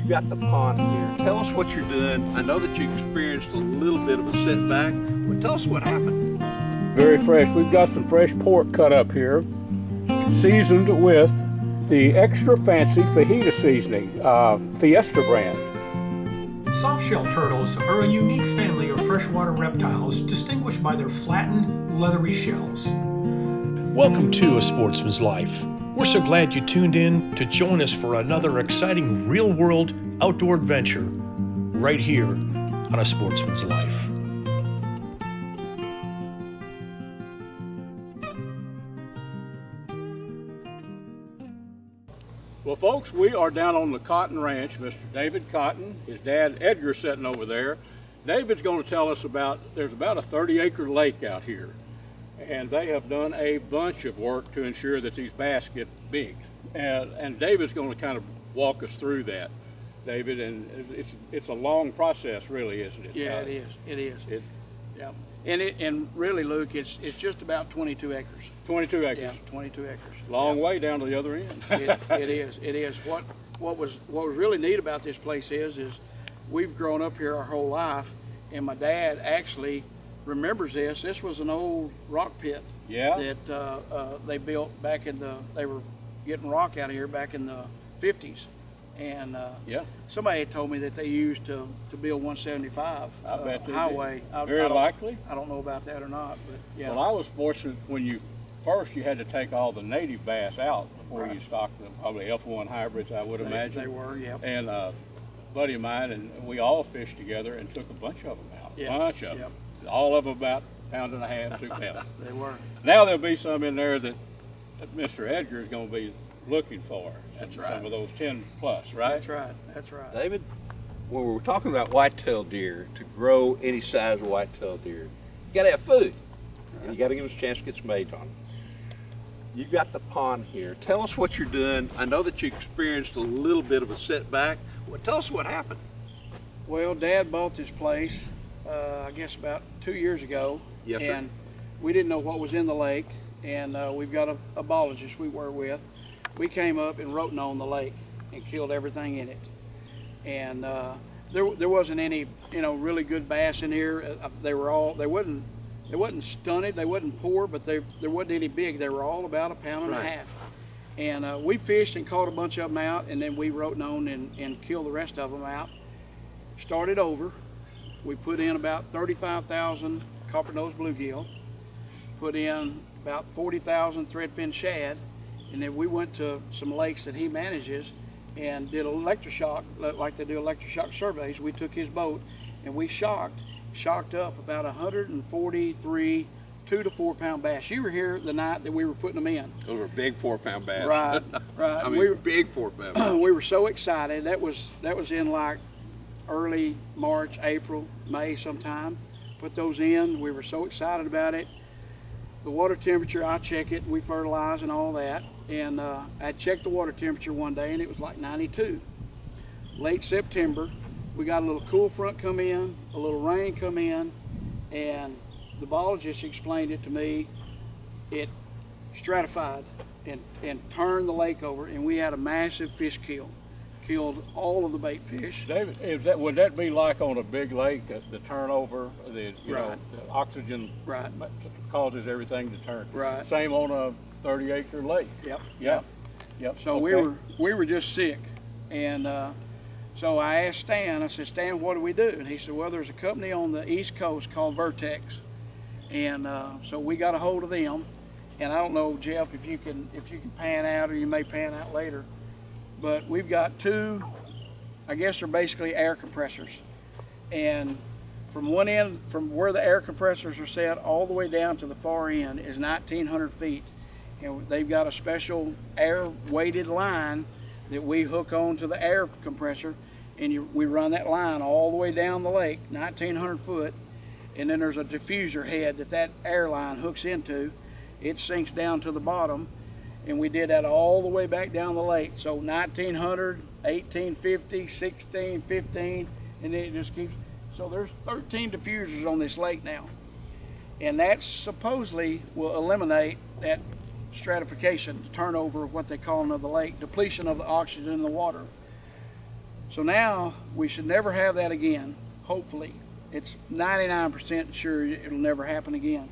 You've got the pond here. Tell us what you're doing. I know that you experienced a little bit of a setback, but tell us what happened. Very fresh. We've got some fresh pork cut up here, seasoned with the extra fancy fajita seasoning, Fiesta brand. Soft-shell turtles are a unique family of freshwater reptiles distinguished by their flattened, leathery shells. Welcome to A Sportsman's Life. We're so glad you tuned in to join us for another exciting real-world outdoor adventure right here on A Sportsman's Life. Well, folks, we are down on the Cotton Ranch. Mr. David Cotton, his dad Edgar sitting over there. David's going to tell us there's about a 30-acre lake out here. And they have done a bunch of work to ensure that these bass get big. And David's going to kind of walk us through that, David. And it's a long process, really, isn't it? Yeah, it is. It is. Yeah. And really, Luke, it's just about 22 acres. 22 acres. Yeah, 22 acres. Long way down to the other end. It is. It is. What was really neat about this place is we've grown up here our whole life, and my dad actually remembers this. This was an old rock pit. Yeah. That they built back they were getting rock out of here back in the 50s. And somebody had told me that they used to build 175 highway. Very likely. I don't know about that or not, but yeah. Well, I was fortunate when you had to take all the native bass out before you stocked them. Probably F1 hybrids, I would imagine. They were, yeah. And a buddy of mine and we all fished together and took a bunch of them out. Yeah. Bunch of them. All of them about a pound and a half, 2 pounds. They were. Now there'll be some in there that Mr. Edgar is going to be looking for. That's right. Some of those 10 plus, right? That's right. That's right. David, when we're talking about whitetail deer, to grow any size of whitetail deer, you got to have food. And you got to give us a chance to get some age on them. You've got the pond here. Tell us what you're doing. I know that you experienced a little bit of a setback. Well, tell us what happened. Well, Dad bought this place, I guess about 2 years ago. Yes, sir. And we didn't know what was in the lake. And we've got a biologist we work with. We came up and wrote on the lake and killed everything in it. And there wasn't any, really good bass in here. They wasn't stunted, they wasn't poor, but there wasn't any big. They were all about a pound and a half. And we fished and caught a bunch of them out, and then we wrote on and killed the rest of them out. Started over. We put in about 35,000 copper-nosed bluegill, put in about 40,000 threadfin shad, and then we went to some lakes that he manages and did electroshock, like they do electroshock surveys. We took his boat and we shocked up about 143 2 to 4 pound bass. You were here the night that we were putting them in. Those were big 4-pound bass. Right. I mean, big 4-pound bass. We were so excited. That was in like early March, April, May sometime. Put those in. We were so excited about it. The water temperature, I check it, we fertilize and all that. And I checked the water temperature one day and it was like 92. Late September, we got a little cool front come in, a little rain come in, and the biologist explained it to me. It stratified and turned the lake over, and we had a massive fish kill. Killed all of the bait fish. David, would that be like on a big lake, the turnover, the oxygen causes everything to turn? Right. Same on a 30-acre lake. Yep. So okay. we were just sick, and so I asked Stan. I said, Stan, what do we do? And he said, well, there's a company on the East Coast called Vertex, and so we got a hold of them. And I don't know, Jeff, if you can pan out, or you may pan out later. But we've got 2, I guess they're basically air compressors. And from one end, from where the air compressors are set, all the way down to the far end is 1,900 feet. And they've got a special air-weighted line that we hook on to the air compressor, and we run that line all the way down the lake, 1,900 foot. And then there's a diffuser head that air line hooks into. It sinks down to the bottom. And we did that all the way back down the lake. So 1900, 1850, 1615, and then it just keeps. So there's 13 diffusers on this lake now. And that supposedly will eliminate that stratification, the turnover of what they call another lake, depletion of the oxygen in the water. So now we should never have that again, hopefully. It's 99% sure it'll never happen again.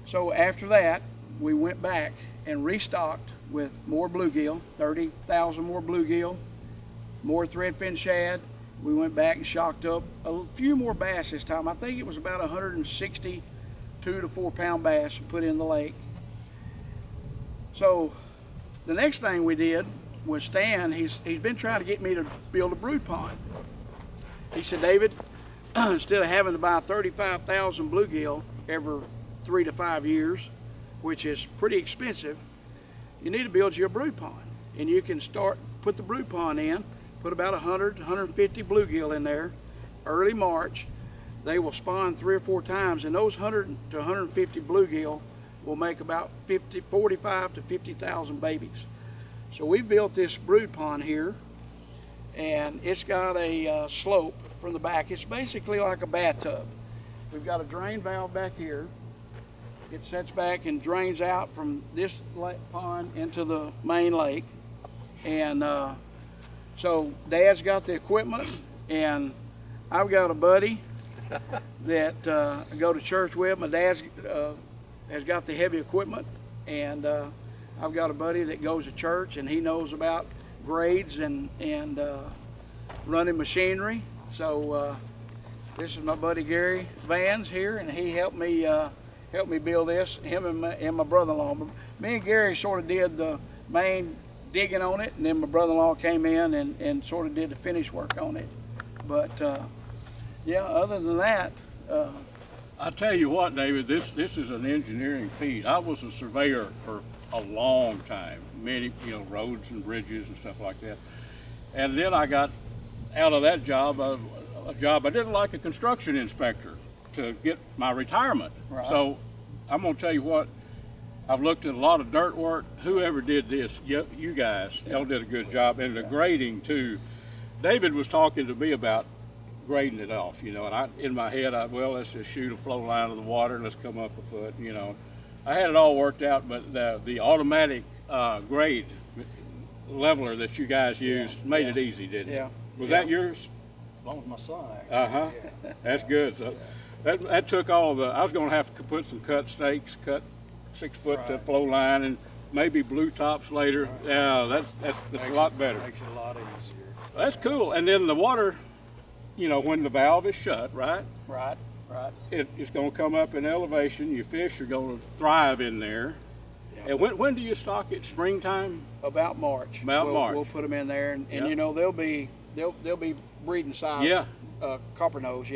So after that, we went back and restocked with more bluegill, 30,000 more bluegill, more threadfin shad. We went back and shocked up a few more bass this time. I think it was about 160 2 to 4 pound bass put in the lake. So the next thing we did was Stan, he's been trying to get me to build a brood pond. He said, David, instead of having to buy 35,000 bluegill every 3 to 5 years, which is pretty expensive, you need to build you a brood pond. And you can put the brood pond in, put about 100 to 150 bluegill in there, early March. They will spawn 3 or 4 times, and those 100 to 150 bluegill will make about 45 to 50,000 babies. So we built this brood pond here, and it's got a slope from the back. It's basically like a bathtub. We've got a drain valve back here. It sets back and drains out from this pond into the main lake. And so Dad's got the equipment, and I've got a buddy that I go to church with. My dad's has got the heavy equipment, and I've got a buddy that goes to church, and he knows about grades and running machinery. So this is my buddy Gary Vans here, and he helped me build this. Him and my brother-in-law. Me and Gary sort of did the main digging on it, and then my brother-in-law came in and sort of did the finish work on it. But yeah, other than that, I tell you what, David, this is an engineering feat. I was a surveyor for a long time, many roads and bridges and stuff like that. And then I got out of that job, a job I didn't like, a construction inspector, to get my retirement. Right. So I'm gonna tell you what, I've looked at a lot of dirt work. Whoever did this, you guys, y'all did a good job, and the grading too. David was talking to me about grading it off, and in my head, well, let's just shoot a flow line of the water and let's come up a foot, I had it all worked out, but the automatic grade leveler that you guys used made it easy, didn't it? Yeah. Was that yours? Along with my son, actually. That's good. So that took all the, I was gonna have to put some cut stakes, cut 6 foot flow line, and maybe blue tops later. Right. Yeah, that's a lot better. Makes it a lot easier. That's cool. And then the water, when the valve is shut, right? right. It's going to come up in elevation. Your fish are going to thrive in there. Yeah. And when do you stock it? Springtime? About March. March. We'll put them in there, and they'll be breeding size. Yeah. Copper nose.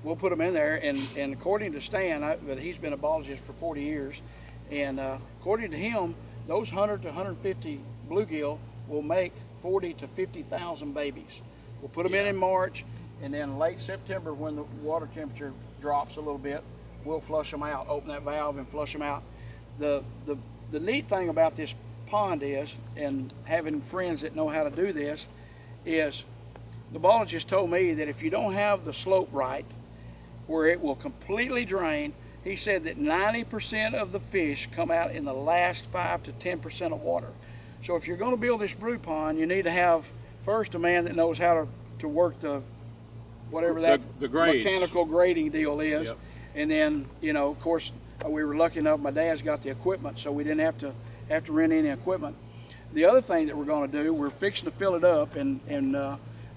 We'll put them in there, and according to Stan, but he's been a biologist for 40 years, and according to him, those 100 to 150 bluegill will make 40 to 50,000 babies. We'll put them in March, and then late September, when the water temperature drops a little bit, we'll flush them out, open that valve and flush them out. The neat thing about this pond is, and having friends that know how to do this, is the biologist told me that if you don't have the slope right, where it will completely drain, he said that 90% of the fish come out in the last 5 to 10% of water. So if you're going to build this brood pond, you need to have first a man that knows how to work the whatever that the grades. Mechanical grading deal is. Yep. And then of course we were lucky enough, my dad's got the equipment, so we didn't have to rent any equipment. The other thing that we're going to do, we're fixing to fill it up, and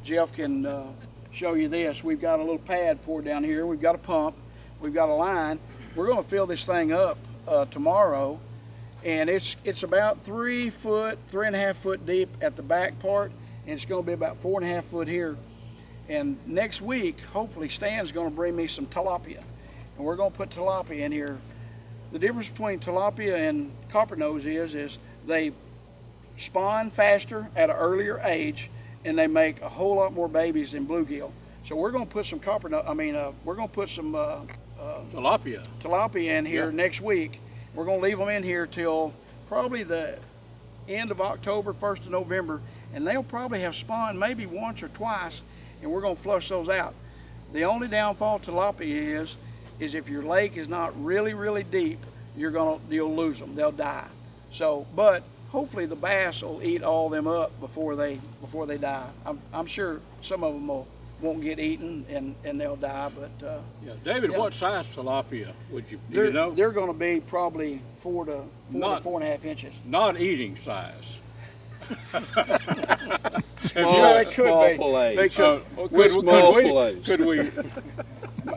Jeff can show you this. We've got a little pad poured down here. We've got a pump. We've got a line. We're going to fill this thing up tomorrow, and it's about 3.5 foot deep at the back part, and it's going to be about 4.5 foot here. And next week, hopefully, Stan's going to bring me some tilapia, and we're going to put tilapia in here. The difference between tilapia and copper-nose is they spawn faster at an earlier age, and they make a whole lot more babies than bluegill. So we're going to put some we're going to put some tilapia in here next week. We're going to leave them in here till probably the end of October, 1st of November, and they'll probably have spawned maybe once or twice, and we're going to flush those out. The only downfall to tilapia is if your lake is not really, really deep, you'll lose them. They'll die. So, but hopefully the bass will eat all them up before they die. I'm sure some of them won't get eaten and they'll die, but Yeah, David, yeah. what size tilapia do you they're know? they're going to be probably 4 to Not- 4.5 inches. Not eating size. Small, they could small be. fillets. They could. Small fillets.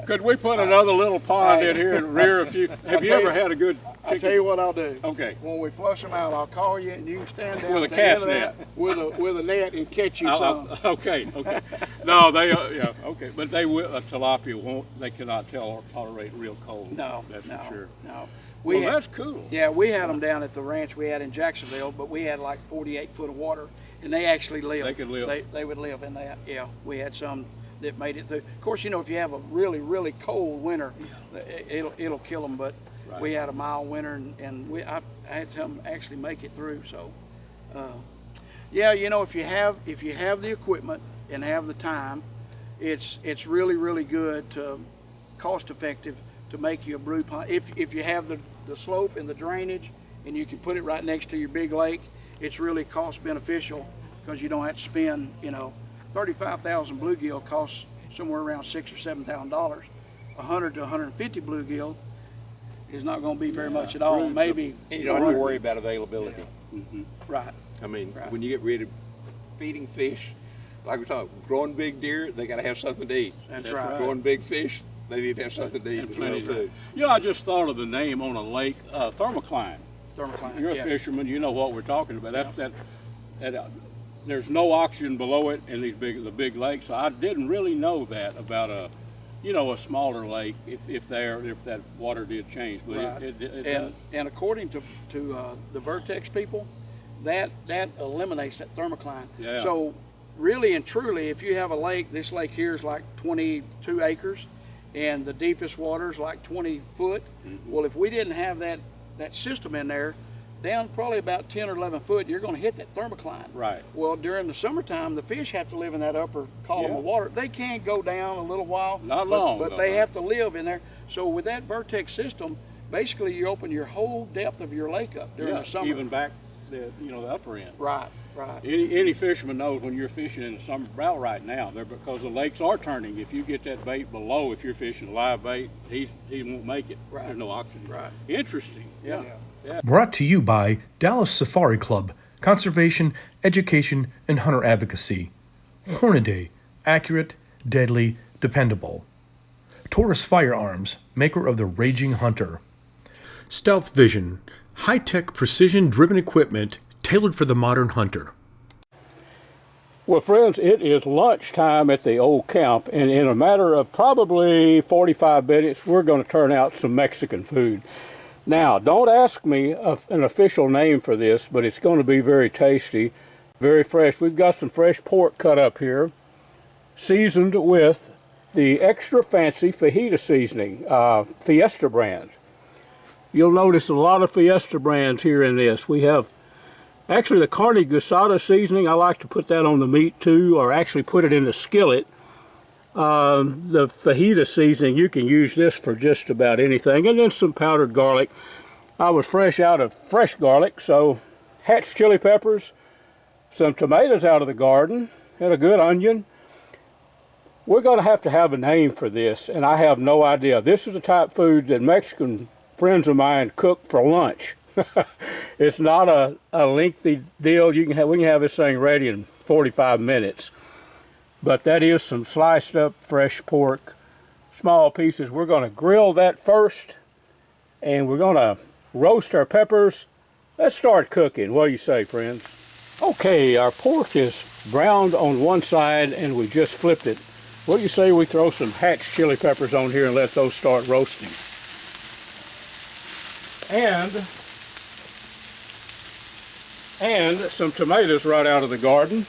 Could we put another little pond in here and rear a few? Have you tell ever you- had a good I'll tell chicken? you what I'll do. Okay. When we flush them out, I'll call you and you can stand down With at a the end cast of that with a net and catch you some. Okay. No, yeah, okay. But they will, tilapia won't, they cannot tolerate real cold. No, That's no, for sure. no. Well, had- that's cool. Yeah, we had them down at the ranch we had in Jacksonville, but we had like 48 foot of water, and they actually lived. They could live. They would live in that. Yeah, we had some that made it through. Of course, if you have a really, really cold winter, it'll kill them. But Right. we had a mild winter, and I had some actually make it through. So, yeah, if you have the equipment and have the time, it's really, really good to cost effective to make you a brew pond. If you have the slope and the drainage and you can put it right next to your big lake, it's really cost beneficial because you don't have to spend, 35,000 bluegill costs somewhere around $6,000 or $7,000. 100 to 150 bluegill is not going to be very much at all. Maybe And you don't have to worry about availability. right. I mean, Right. when you get rid of feeding fish, like we're talking, growing big deer, they got to have something to eat. That's That's right. right. Growing big fish, they need to have something to eat And as well plenty too. I just thought of the name on a lake, thermocline. Thermocline. You're a yes. fisherman, you know what we're talking about. That's there's no oxygen below it in the big lakes. So I didn't really know that about a smaller lake if that water did change. But Right. it does. And according to the Vertex people, that eliminates that thermocline. Yeah. So really and truly, if you have a lake, this lake here is like 22 acres, and the deepest water is like 20 foot. Well, if we didn't have that system in there, down probably about 10 or 11 foot, you're going to hit that thermocline. Right. Well, during the summertime, the fish have to live in that upper column Yeah. of water. They can go down a little while, Not but, long, but though, they right? have to live in there. So with that Vertex system, basically you open your whole depth of your lake up during the summer. even back the upper end. Right, right. Any fisherman knows when you're fishing in the summer drought right now, because the lakes are turning. If you get that bait below, if you're fishing live bait, he won't make it. Right. There's no oxygen. Right. Interesting. Yeah. Brought to you by Dallas Safari Club, Conservation, Education, and Hunter Advocacy. Hornaday, accurate, deadly, dependable. Taurus Firearms, maker of the Raging Hunter. Stealth Vision, high-tech, precision-driven equipment tailored for the modern hunter. Well, friends, it is lunchtime at the old camp, and in a matter of probably 45 minutes, we're going to turn out some Mexican food. Now, don't ask me an official name for this, but it's going to be very tasty, very fresh. We've got some fresh pork cut up here, seasoned with the extra fancy fajita seasoning, Fiesta brand. You'll notice a lot of Fiesta brands here in this. We have actually the carne asada seasoning. I like to put that on the meat too, or actually put it in the skillet. The fajita seasoning, you can use this for just about anything. And then some powdered garlic. I was fresh out of fresh garlic, so hatch chili peppers, some tomatoes out of the garden, and a good onion. We're going to have a name for this, and I have no idea. This is the type of food that Mexican friends of mine cook for lunch. It's not a lengthy deal. We can have this thing ready in 45 minutes. But that is some sliced up fresh pork, small pieces. We're going to grill that first, and we're going to roast our peppers. Let's start cooking. What do you say, friends? Okay, our pork is browned on one side, and we just flipped it. What do you say we throw some hatch chili peppers on here and let those start roasting? And some tomatoes right out of the garden.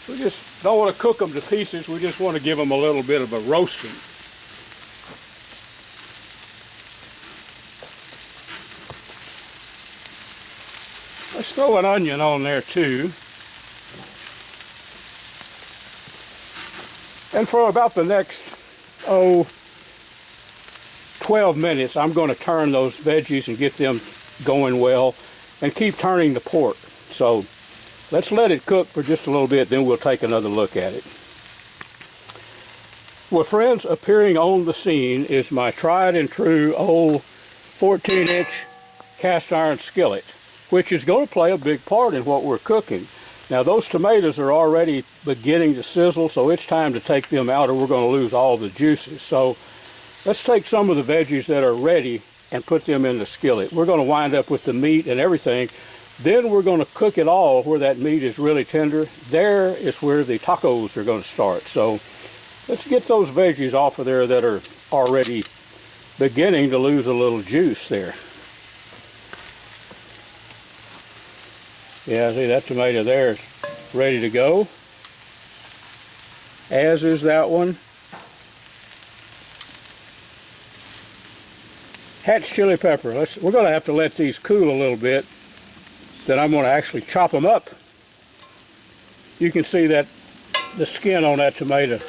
We just don't want to cook them to pieces. We just want to give them a little bit of a roasting. Let's throw an onion on there too. And for about the next, 12 minutes, I'm going to turn those veggies and get them going well, and keep turning the pork. So let's let it cook for just a little bit, then we'll take another look at it. Well, friends, appearing on the scene is my tried and true old 14-inch cast iron skillet, which is going to play a big part in what we're cooking. Now, those tomatoes are already beginning to sizzle, so it's time to take them out or we're going to lose all the juices. So let's take some of the veggies that are ready and put them in the skillet. We're going to wind up with the meat and everything. Then we're going to cook it all where that meat is really tender. There is where the tacos are going to start. So let's get those veggies off of there that are already beginning to lose a little juice there. Yeah, see, that tomato there is ready to go, as is that one. Hatch chili pepper. We're going to have to let these cool a little bit. Then I'm going to actually chop them up. You can see that the skin on that tomato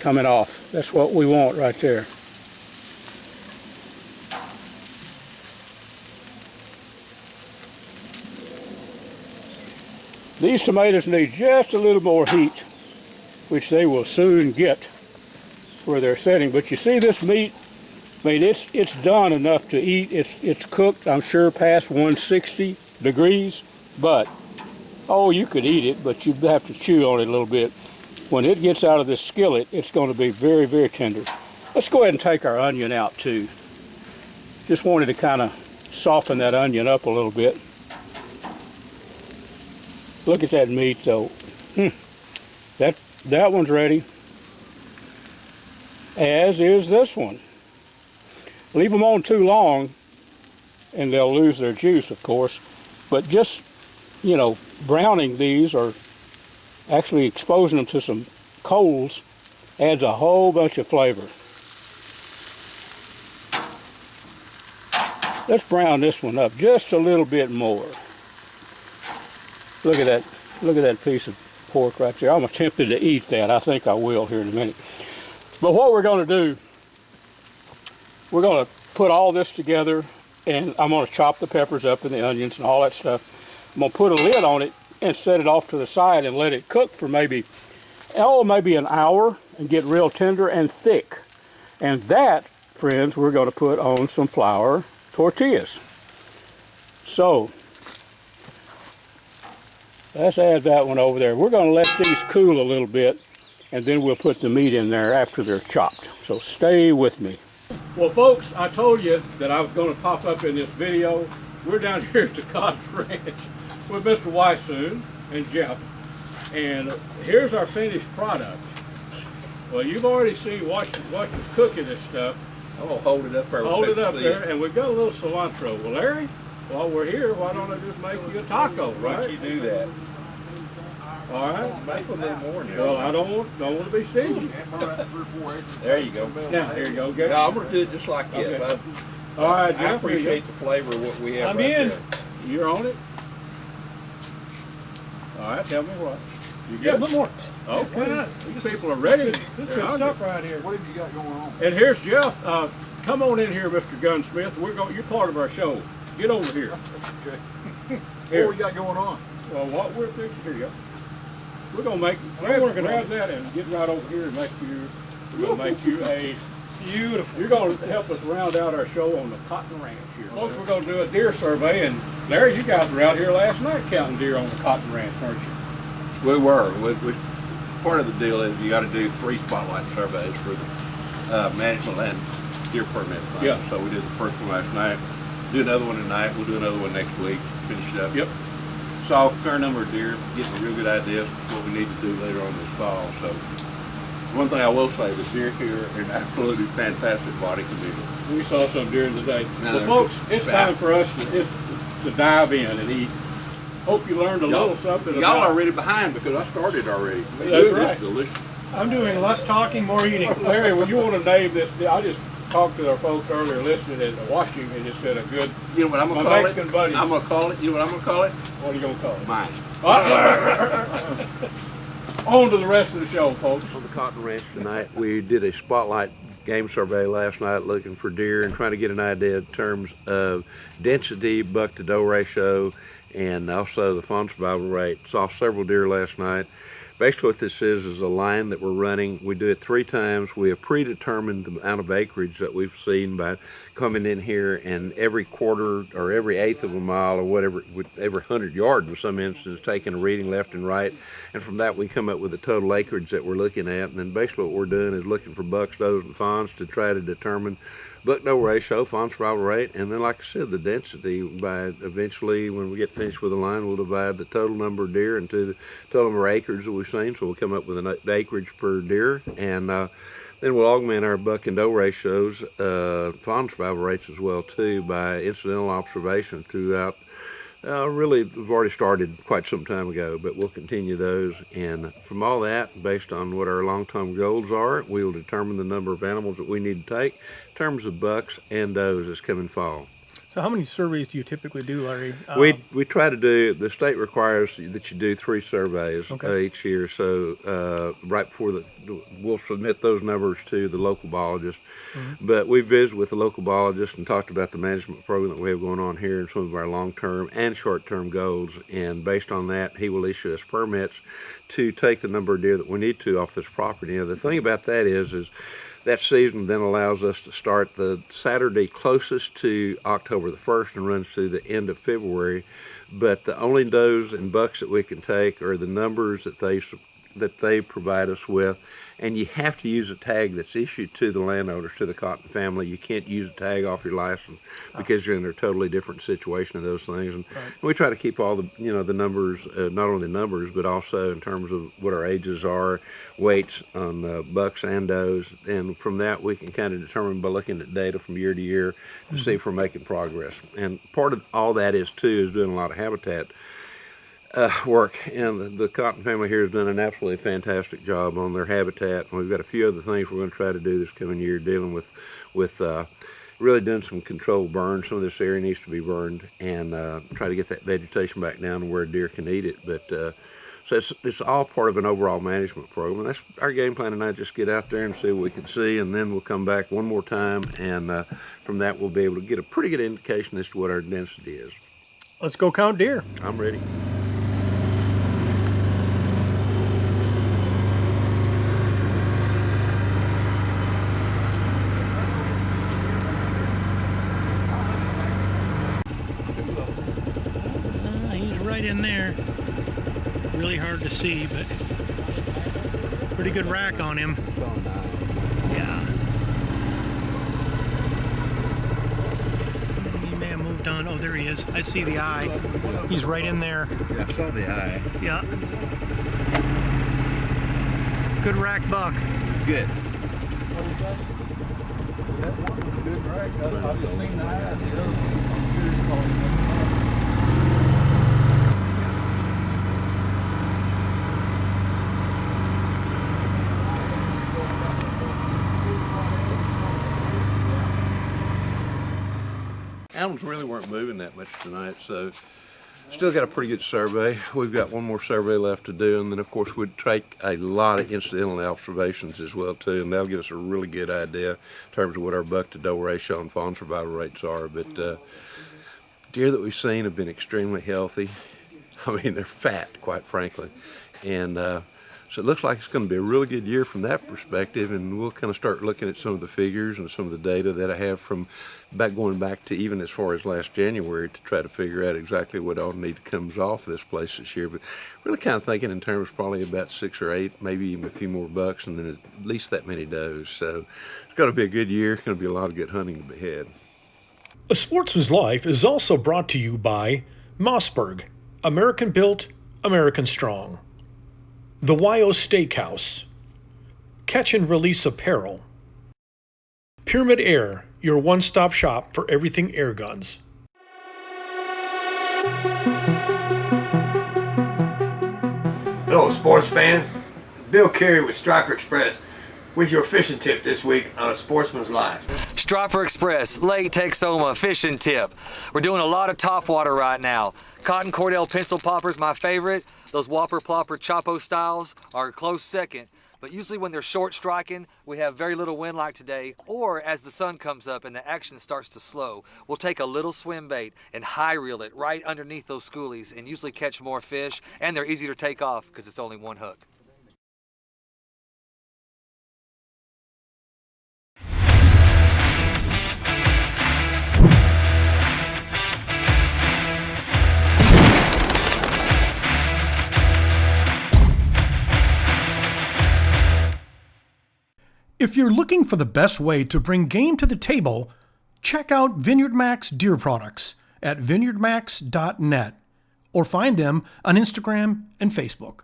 coming off. That's what we want right there. These tomatoes need just a little more heat, which they will soon get where they're setting. But you see this meat, I mean, it's done enough to eat. It's cooked, I'm sure, past 160 degrees. But, oh, you could eat it, but you'd have to chew on it a little bit. When it gets out of this skillet, it's going to be very, very tender. Let's go ahead and take our onion out, too. Just wanted to kind of soften that onion up a little bit. Look at that meat, though. That one's ready. As is this one. Leave them on too long, and they'll lose their juice, of course. But just, you know, browning these or actually exposing them to some coals adds a whole bunch of flavor. Let's brown this one up just a little bit more. Look at that. Look at that piece of pork right there. I'm tempted to eat that. I think I will here in a minute. But what we're going to do, we're going to put all this together, and I'm going to chop the peppers up and the onions and all that stuff. I'm going to put a lid on it and set it off to the side and let it cook for maybe an hour and get real tender and thick. And that, friends, we're going to put on some flour tortillas. So let's add that one over there. We're going to let these cool a little bit, and then we'll put the meat in there after they're chopped. So stay with me. Well, folks, I told you that I was going to pop up in this video. We're down here at the Cotton Ranch with Mr. Wysoon and Jeff. And here's our finished product. Well, you've already seen watch us cooking this stuff. I'm going to hold it up there. Hold it up there, and we've got a little cilantro. Well, Larry, while we're here, why don't I just make you a taco, right? Why don't you do that? All right. Make a little more now. Well, I don't want to be stingy. There you go. Now, here you go. Get it. No, I'm going to do it just like this. Okay. All right, I Jeff, appreciate the flavor of what we have I'm right in. there. You're on it. All right, tell me what. You Yeah, a good? little more. Okay. These people are ready. This They're good hungry. stuff right here. What have you got going on? And here's Jeff. Come on in here, Mr. Gunsmith. You're part of our show. Get over here. Okay. Here. What we got going on? Well, what we're fixing here, yeah. We're gonna make. Grab that and get right over here and make you. We're gonna make you a beautiful. You're gonna help us round out our show on the Cotton Ranch here. Folks, we're gonna do a deer survey, and Larry, you guys were out here last night counting deer on the Cotton Ranch, weren't you? We were. Part of the deal is you got to do 3 spotlight surveys for the management and deer permit. Yeah. So we did the first one last night. Do another one tonight. We'll do another one next week. Finish it up. Yep. Saw a fair number of deer. Getting a real good idea of what we need to do later on this fall. So one thing I will say, the deer here are in absolutely fantastic body condition. We saw some during the day. No, Well, folks, it's time for us to dive in and eat. Hope you learned a little something Y'all about. are already behind because I started already. That's right. It's delicious. I'm doing less talking, more eating. Larry, well, you want to name this? I just talked to our folks earlier listening and watching, and just said a good. You know what I'm going to My call Mexican it? buddy. I'm going to call it. You know what I'm going to call it? What are you going to call it? Mine. On to the rest of the show, folks. On the Cotton Ranch tonight, we did a spotlight game survey last night looking for deer and trying to get an idea in terms of density, buck to doe ratio, and also the fawn survival rate. Saw several deer last night. Basically what this is a line that we're running. We do it 3 times. We have predetermined the amount of acreage that we've seen by coming in here, and every quarter or every eighth of a mile or whatever, every 100 yards in some instances, taking a reading left and right. And from that we come up with the total acreage that we're looking at. And then basically what we're doing is looking for bucks, does, and fawns to try to determine buck-doe ratio, fawn survival rate, and then, like I said, the density. By eventually, when we get finished with the line, we'll divide the total number of deer into the total number of acres that we've seen, so we'll come up with an acreage per deer, and then we'll augment our buck and doe ratios, fawn survival rates as well, too, by incidental observation throughout. Really, we've already started quite some time ago, but we'll continue those. And from all that, based on what our long-term goals are, we will determine the number of animals that we need to take in terms of bucks and does this coming fall. So how many surveys do you typically do, Larry? We try to do, the state requires that you do 3 surveys each year. So right before we'll submit those numbers to the local biologist. But we visited with the local biologist and talked about the management program that we have going on here and some of our long-term and short-term goals. And based on that, he will issue us permits to take the number of deer that we need to off this property. Now, the thing about that is that season then allows us to start the Saturday closest to October the 1st and runs through the end of February. But the only does and bucks that we can take are the numbers that they provide us with. And you have to use a tag that's issued to the landowners, to the Cotton family. You can't use a tag off your license because you're in a totally different situation of those things. And we try to keep all the, the numbers, not only the numbers, but also in terms of what our ages are, weights on bucks and does. And from that, we can kind of determine by looking at data from year to year to see if we're making progress. And part of all that is, too, is doing a lot of habitat work, and the Cotton family here has done an absolutely fantastic job on their habitat. And we've got a few other things we're going to try to do this coming year, dealing with really doing some controlled burns. Some of this area needs to be burned, and try to get that vegetation back down to where a deer can eat it. But so it's all part of an overall management program. And that's our game plan tonight, just get out there and see what we can see, and then we'll come back one more time, and from that we'll be able to get a pretty good indication as to what our density is. Let's go count deer. I'm ready. In there, really hard to see, but pretty good rack on him. Yeah, he may have moved on. Oh, there he is. I see the eye. He's right in there. Yeah, I saw the eye. Yeah, good rack buck. Good. Good rack. I've seen the eye. The other one. Animals really weren't moving that much tonight, so still got a pretty good survey. We've got one more survey left to do, and then of course we'd take a lot of incidental observations as well too, and that'll give us a really good idea in terms of what our buck to doe ratio and fawn survival rates are. But deer that we've seen have been extremely healthy. I mean, they're fat, quite frankly, and so it looks like it's going to be a really good year from that perspective, and we'll kind of start looking at some of the figures and some of the data that I have from going back to even as far as last January to try to figure out exactly what all need comes off this place this year. But really kind of thinking in terms of probably about 6 or 8, maybe even a few more bucks, and then at least that many does. So it's going to be a good year. It's going to be a lot of good hunting to be had. A Sportsman's Life is also brought to you by Mossberg, American built, American strong. The YO Steakhouse, Catch and Release Apparel, Pyramid Air, your one-stop shop for everything air guns. Hello, sports fans. Bill Carey with Striper Express with your fishing tip this week on A Sportsman's Life. Striper Express, Lake Texoma fishing tip. We're doing a lot of topwater right now. Cotton Cordell pencil popper's my favorite. Those Whopper Plopper Chapo styles are a close second. But usually when they're short striking, we have very little wind like today, or as the sun comes up and the action starts to slow, we'll take a little swim bait and high reel it right underneath those schoolies and usually catch more fish, and they're easy to take off because it's only one hook. If you're looking for the best way to bring game to the table, check out Vineyard Max Deer Products at vineyardmax.net or find them on Instagram and Facebook.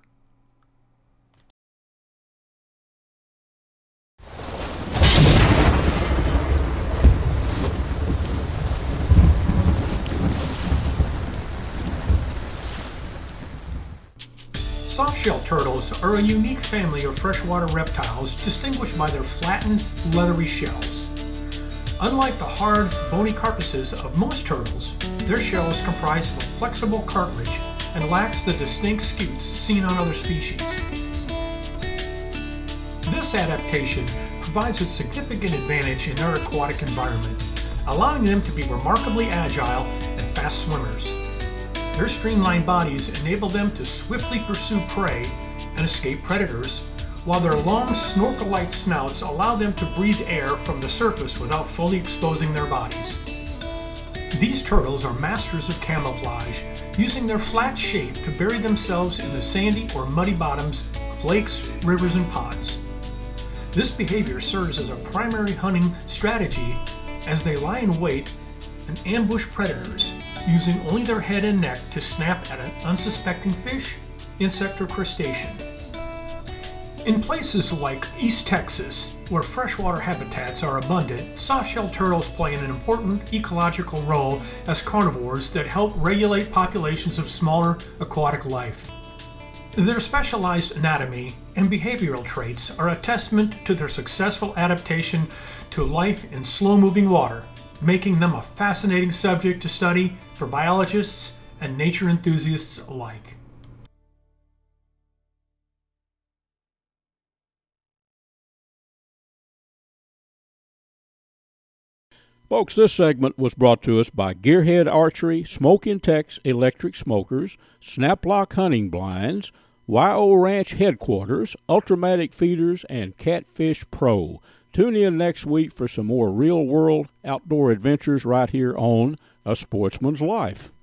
Softshell turtles are a unique family of freshwater reptiles distinguished by their flattened, leathery shells. Unlike the hard, bony carcasses of most turtles, their shell is comprised of a flexible cartilage and lacks the distinct scutes seen on other species. This adaptation provides a significant advantage in their aquatic environment, allowing them to be remarkably agile and fast swimmers. Their streamlined bodies enable them to swiftly pursue prey and escape predators, while their long snorkel-like snouts allow them to breathe air from the surface without fully exposing their bodies. These turtles are masters of camouflage, using their flat shape to bury themselves in the sandy or muddy bottoms of lakes, rivers, and ponds. This behavior serves as a primary hunting strategy as they lie in wait and ambush predators, using only their head and neck to snap at an unsuspecting fish, insect, or crustacean. In places like East Texas, where freshwater habitats are abundant, softshell turtles play an important ecological role as carnivores that help regulate populations of smaller aquatic life. Their specialized anatomy and behavioral traits are a testament to their successful adaptation to life in slow-moving water, making them a fascinating subject to study for biologists and nature enthusiasts alike. Folks, this segment was brought to us by Gearhead Archery, Smoke in Tex Electric Smokers, Snaplock Hunting Blinds, YO Ranch Headquarters, Ultramatic Feeders, and Catfish Pro. Tune in next week for some more real-world outdoor adventures right here on A Sportsman's Life.